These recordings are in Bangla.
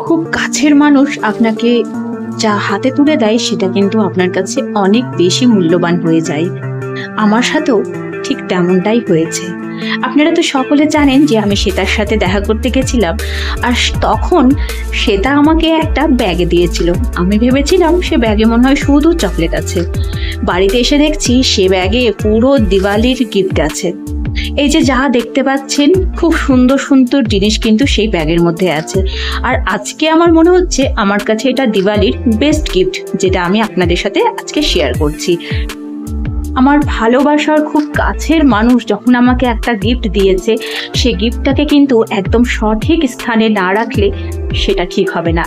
খুব কাছের মানুষ আপনাকে যা হাতে তুলে দেয় সেটা কিন্তু আপনার কাছে অনেক বেশি মূল্যবান হয়ে যায়। আমার সাথেও ঠিক তেমনটাই হয়েছে। আপনারা তো সকলে জানেন যে আমি শ্বেতার সাথে দেখা করতে গেছিলাম, আর তখন শ্বেতা আমাকে একটা ব্যাগে দিয়েছিল। আমি ভেবেছিলাম সে ব্যাগে মনে হয় শুধু চকলেট আছে। বাড়িতে এসে দেখছি সে ব্যাগে পুরো দিওয়ালির গিফট আছে। এই যে যা দেখতে পাচ্ছেন খুব সুন্দর সুন্দর জিনিস কিন্তু সেই ব্যাগের মধ্যে আছে। আর আজকে আমার মনে হচ্ছে আমার কাছে এটা দিওয়ালির বেস্ট গিফট, যেটা আমি আপনাদের সাথে আজকে শেয়ার করছি। আমার ভালোবাসার খুব কাছের মানুষ যখন আমাকে একটা গিফট দিয়েছে, সে গিফটটাকে কিন্তু একদম সঠিক স্থানে না রাখলে সেটা ঠিক হবে না।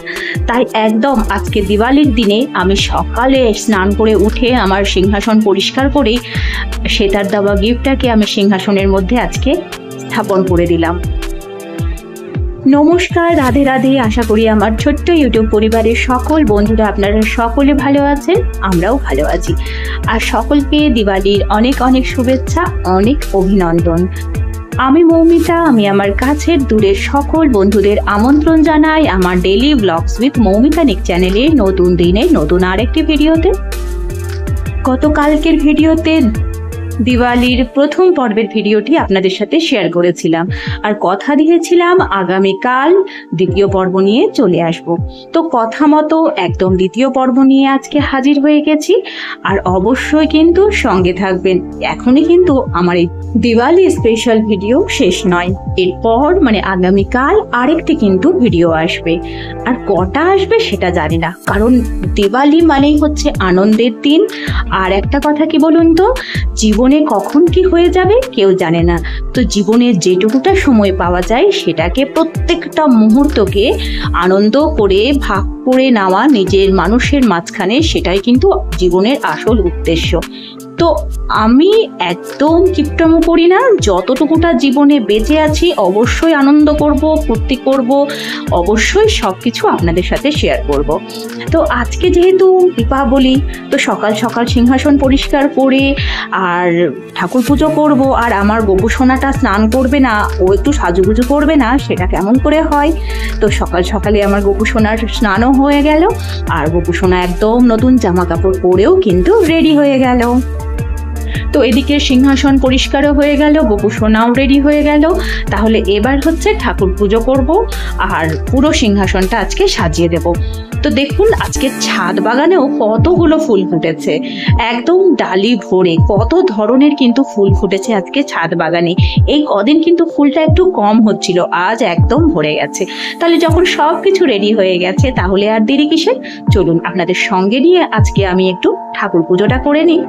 তাই একদম আজকে দিওয়ালির দিনে আমি সকালে স্নান করে উঠে আমার সিংহাসন পরিষ্কার করে শ্বেতার দেওয়া গিফটটাকে আমি সিংহাসনের মধ্যে আজকে স্থাপন করে দিলাম। নমস্কার, রাধে রাধে। আশা করি আমার ছোট্ট ইউটিউব পরিবারের সকল বন্ধুরা আপনারা সকলে ভালো আছেন, আমরাও ভালো আছি। আর সকলকে দিওয়ালির অনেক অনেক শুভেচ্ছা, অনেক অভিনন্দন। আমি মৌমিতা, আমি আমার কাছের দূরের সকল বন্ধুদের আমন্ত্রণ জানাই আমার ডেইলি ব্লগস উইথ মৌমিতা নিক চ্যানেলে নতুন দিনে নতুন আরেকটি ভিডিওতে। গতকালকের ভিডিওতে দিওয়ালির প্রথম পর্বের ভিডিওটি আপনাদের সাথে শেয়ার করেছিলাম, আর কথা দিয়েছিলাম আগামীকাল দ্বিতীয় পর্ব নিয়ে চলে আসব। তো কথা মতো একদম দ্বিতীয় পর্ব নিয়ে আজকে হাজির হয়ে গেছি। আর অবশ্যই কিন্তু সঙ্গে থাকবেন। এখনই কিন্তু আমার এই দিওয়ালি স্পেশাল ভিডিও শেষ নয়, এরপর মানে আগামীকাল আরেকটি কিন্তু ভিডিও আসবে। আর কটা আসবে সেটা জানি না, কারণ দিওয়ালি মানেই হচ্ছে আনন্দের দিন। আর একটা কথা কি বলুন তো, জীবনে কখন কি হয়ে যাবে কেউ জানে না। তো জীবনের যেটুকুটা সময় পাওয়া যায় সেটাকে প্রত্যেকটা মুহূর্তকে আনন্দ করে ভাগ করে নেওয়া নিজের মানুষের মাঝখানে, সেটাই কিন্তু জীবনের আসল উদ্দেশ্য। তো আমি একদম কিপটামো করি না, যতটুকুটা জীবনে বেঁচে আছি অবশ্যই আনন্দ করব, ফুর্তি করব, অবশ্যই সব কিছু আপনাদের সাথে শেয়ার করব। তো আজকে যেহেতু দীপাবলি, তো সকাল সকাল সিংহাসন পরিষ্কার করে আর ঠাকুর পুজো করব। আর আমার গপু সোনাটা স্নান করবে না, ও একটু সাজুগুজু করবে না, সেটা কেমন করে হয়। তো সকাল সকালে আমার গপু সোনার স্নানও হয়ে গেল, আর গপু সোনা একদম নতুন জামা কাপড় পরেও কিন্তু রেডি হয়ে গেল। তো এদিকে সিংহাসন পরিষ্কারও হয়ে গেল, গপু সোনাও রেডি হয়ে গেল। তাহলে এবার হচ্ছে ঠাকুর পুজো করব আর পুরো সিংহাসনটা আজকে সাজিয়ে দেব। তো দেখুন আজকে ছাদ বাগানেও কতগুলো ফুল ফুটেছে, একদম ডালি ভরে কত ধরনের কিন্তু ফুল ফুটেছে আজকে ছাদ বাগানে। এই কদিন কিন্তু ফুলটা একটু কম হচ্ছিল, আজ একদম ভরে গেছে। তাহলে যখন সব কিছু রেডি হয়ে গেছে, তাহলে আর দেরি কিসের, চলুন আপনাদের সঙ্গে নিয়ে আজকে আমি একটু ঠাকুর পুজোটা করে নিই।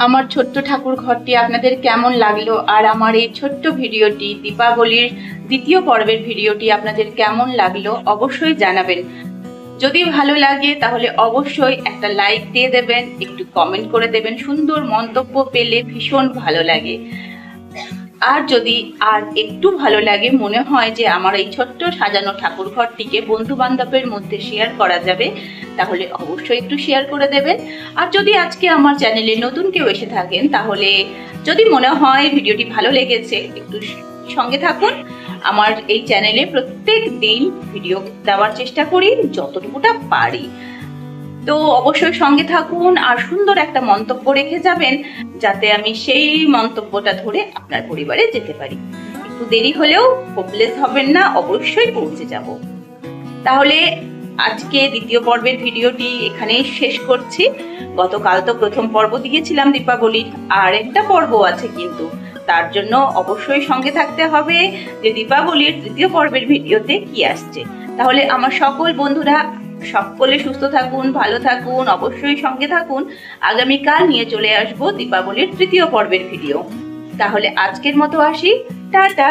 আমার ছোট্ট ঠাকুর ঘরটি আপনাদের কেমন লাগলো, আর আমার এই ছোট্ট ভিডিওটি দীপাবলির দ্বিতীয় পর্বের ভিডিওটি আপনাদের কেমন লাগলো অবশ্যই জানাবেন। যদি ভালো লাগে তাহলে অবশ্যই একটা লাইক দিয়ে দেবেন, একটু কমেন্ট করে দেবেন। সুন্দর মন্তব্য পেলে ভীষণ ভালো লাগে। আর যদি আর একটু ভালো লাগে, মনে হয় যে আমার এই ছোট্ট সাজানো ঠাকুর ঘরটিকে বন্ধু বান্ধবের মধ্যে শেয়ার করা যাবে, তাহলে অবশ্যই একটু শেয়ার করে দেবেন। আর যদি আজকে আমার চ্যানেলে নতুন কেউ এসে থাকেন, তাহলে যদি মনে হয় ভিডিওটি ভালো লেগেছে, একটু সঙ্গে থাকুন। আমার এই চ্যানেলে প্রত্যেক দিন ভিডিও দেওয়ার চেষ্টা করি যতটুকুটা পারি। তো অবশ্যই সঙ্গে থাকুন আর সুন্দর একটা মন্তব্য রেখে যাবেন, যাতে আমি সেই মন্তব্যটা ধরে আপনার পরিবারে যেতে পারি। একটু দেরি হলেও হোপলেস হবেন না, অবশ্যই পৌঁছে যাব। তাহলে আজকে দ্বিতীয় পর্বের ভিডিওটি এখানেই শেষ করছি। গতকাল তো প্রথম পর্ব দিয়েছিলাম দীপাবলির, আর একটা পর্ব আছে, কিন্তু তার জন্য অবশ্যই সঙ্গে থাকতে হবে যে দীপাবলির তৃতীয় পর্বের ভিডিওতে কি আসছে। তাহলে আমার সকল বন্ধুরা সকলে সুস্থ থাকুন, ভালো থাকুন, অবশ্যই সঙ্গে থাকুন। আগামীকাল নিয়ে চলে আসবো দীপাবলির তৃতীয় পর্বের ভিডিও। তাহলে আজকের মতো আসি, টাটা।